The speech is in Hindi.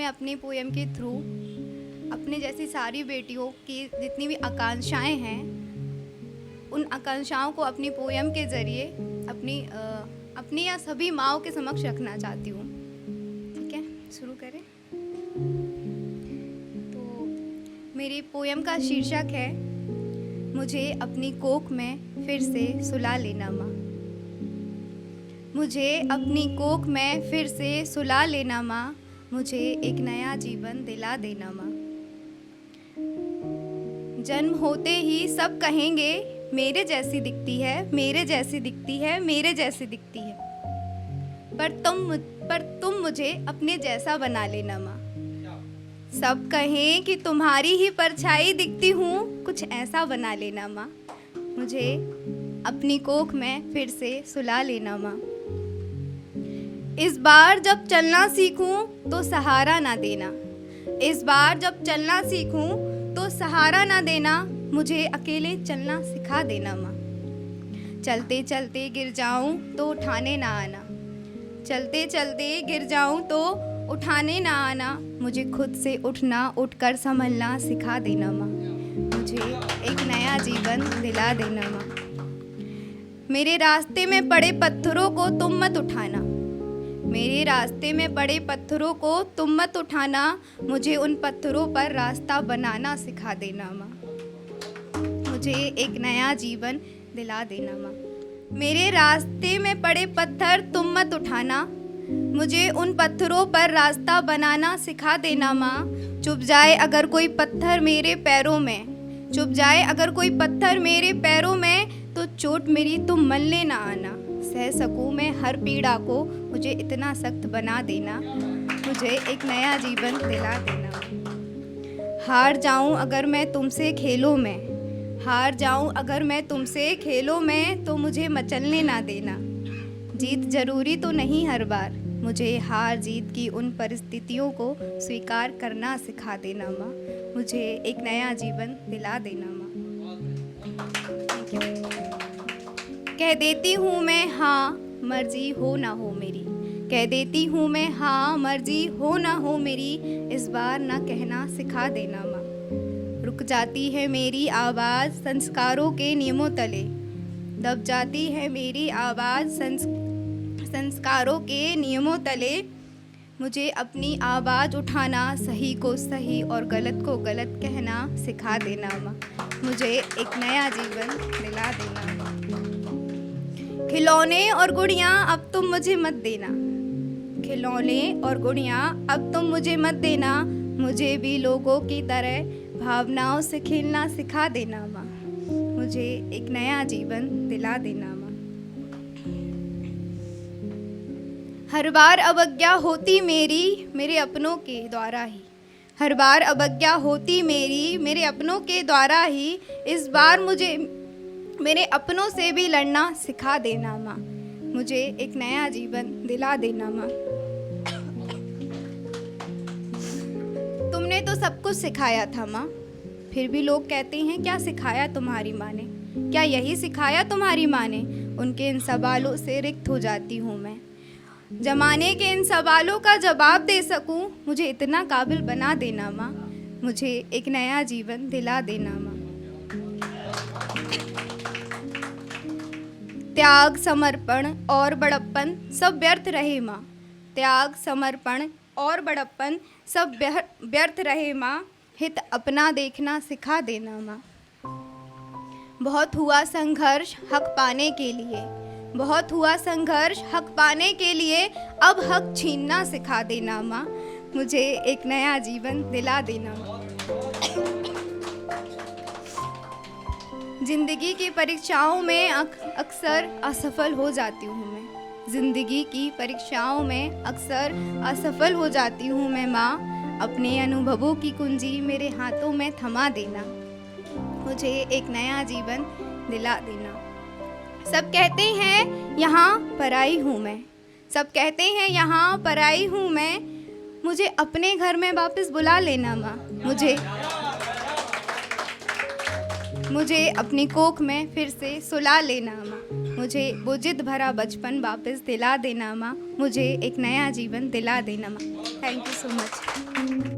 अपनी पोएम के थ्रू अपने जैसी सारी बेटियों की जितनी भी आकांक्षाएं हैं, उन आकांक्षाओं को अपनी पोएम के ज़रिए अपनी या सभी माँओं के समक्ष रखना चाहती हूँ। ठीक है, शुरू करें। तो मेरी पोएम का शीर्षक है, मुझे अपनी कोख में फिर से सुला लेना माँ। मुझे अपनी कोख में फिर से सुला लेना माँ, मुझे एक नया जीवन दिला देना माँ। जन्म होते ही सब कहेंगे मेरे जैसी दिखती है, मेरे जैसी दिखती है, मेरे जैसी दिखती है, पर तुम मुझे अपने जैसा बना लेना माँ। सब कहें कि तुम्हारी ही परछाई दिखती हूँ, कुछ ऐसा बना लेना माँ। मुझे अपनी कोख में फिर से सुला लेना माँ। इस बार जब चलना सीखूं तो सहारा ना देना, इस बार जब चलना सीखूं तो सहारा ना देना, मुझे अकेले चलना सिखा देना माँ। चलते चलते गिर जाऊं तो उठाने ना आना, चलते चलते गिर जाऊं तो उठाने ना आना, मुझे खुद से उठना उठकर संभलना सिखा देना माँ। मुझे एक नया जीवन दिला देना माँ। मेरे रास्ते में पड़े पत्थरों को तुम मत उठाना, मेरे रास्ते में पड़े पत्थरों को तुम मत उठाना, मुझे उन पत्थरों पर रास्ता बनाना सिखा देना माँ। मुझे एक नया जीवन दिला देना माँ। मेरे रास्ते में पड़े पत्थर तुम मत उठाना, मुझे उन पत्थरों पर रास्ता बनाना सिखा देना माँ। चुभ जाए अगर कोई पत्थर मेरे पैरों में, चुभ जाए अगर कोई पत्थर मेरे पैरों में, तो चोट मेरी तुम मलने ना आना। सह सकूं मैं हर पीड़ा को, मुझे इतना सख्त बना देना, मुझे एक नया जीवन दिला देना। हार जाऊं अगर मैं तुमसे खेलों में, हार जाऊं अगर मैं तुमसे खेलों में, तो मुझे मचलने ना देना। जीत जरूरी तो नहीं हर बार, मुझे हार जीत की उन परिस्थितियों को स्वीकार करना सिखा देना माँ। मुझे एक नया जीवन दिला देना माँ। कह देती हूँ मैं हाँ, मर्जी हो ना हो मेरी, कह देती हूँ मैं हाँ, मर्जी हो ना हो मेरी, इस बार ना कहना सिखा देना माँ। रुक जाती है मेरी आवाज़ संस्कारों के नियमों तले, दब जाती है मेरी आवाज़ संस्कारों के नियमों तले, मुझे अपनी आवाज़ उठाना, सही को सही और गलत को गलत कहना सिखा देना माँ। मुझे एक नया जीवन दिला देना माँ। खिलौने और गुड़ियाँ अब तुम मुझे मत देना, खिलौने और गुड़ियाँ अब तुम मुझे मत देना, मुझे भी लोगों की तरह भावनाओं से खेलना सिखा देना माँ। मुझे एक नया जीवन दिला देना माँ। हर बार अवज्ञा होती मेरी मेरे अपनों के द्वारा ही, हर बार अवज्ञा होती मेरी मेरे अपनों के द्वारा ही, इस बार मुझे मेरे अपनों से भी लड़ना सिखा देना माँ। मुझे एक नया जीवन दिला देना माँ। तुमने तो सब कुछ सिखाया था माँ, फिर भी लोग कहते हैं क्या सिखाया तुम्हारी माँ ने, क्या यही सिखाया तुम्हारी माँ ने। उनके इन सवालों से रिक्त हो जाती हूँ मैं, जमाने के इन सवालों का जवाब दे सकूं, मुझे इतना काबिल बना देना माँ। मुझे एक नया जीवन दिला देना माँ। त्याग समर्पण और बड़प्पन सब व्यर्थ रहे माँ, त्याग समर्पण और बड़प्पन सब व्यर्थ रहे माँ, हित अपना देखना सिखा देना माँ। बहुत हुआ संघर्ष हक पाने के लिए, बहुत हुआ संघर्ष हक पाने के लिए, अब हक छीनना सिखा देना माँ। मुझे एक नया जीवन दिला देना माँ। जिंदगी की परीक्षाओं में अक्सर असफल हो जाती हूँ मैं, जिंदगी की परीक्षाओं में अक्सर असफल हो जाती हूँ मैं माँ। अपने अनुभवों की कुंजी मेरे हाथों में थमा देना, मुझे एक नया जीवन दिला देना। सब कहते हैं यहाँ पराई हूँ मैं, सब कहते हैं यहाँ पराई हूँ मैं, मुझे अपने घर में वापस बुला लेना माँ। मुझे अपनी कोख में फिर से सुला लेना माँ, मुझे वो जिद भरा बचपन वापस दिला देना माँ, मुझे एक नया जीवन दिला देना माँ। Thank you so much.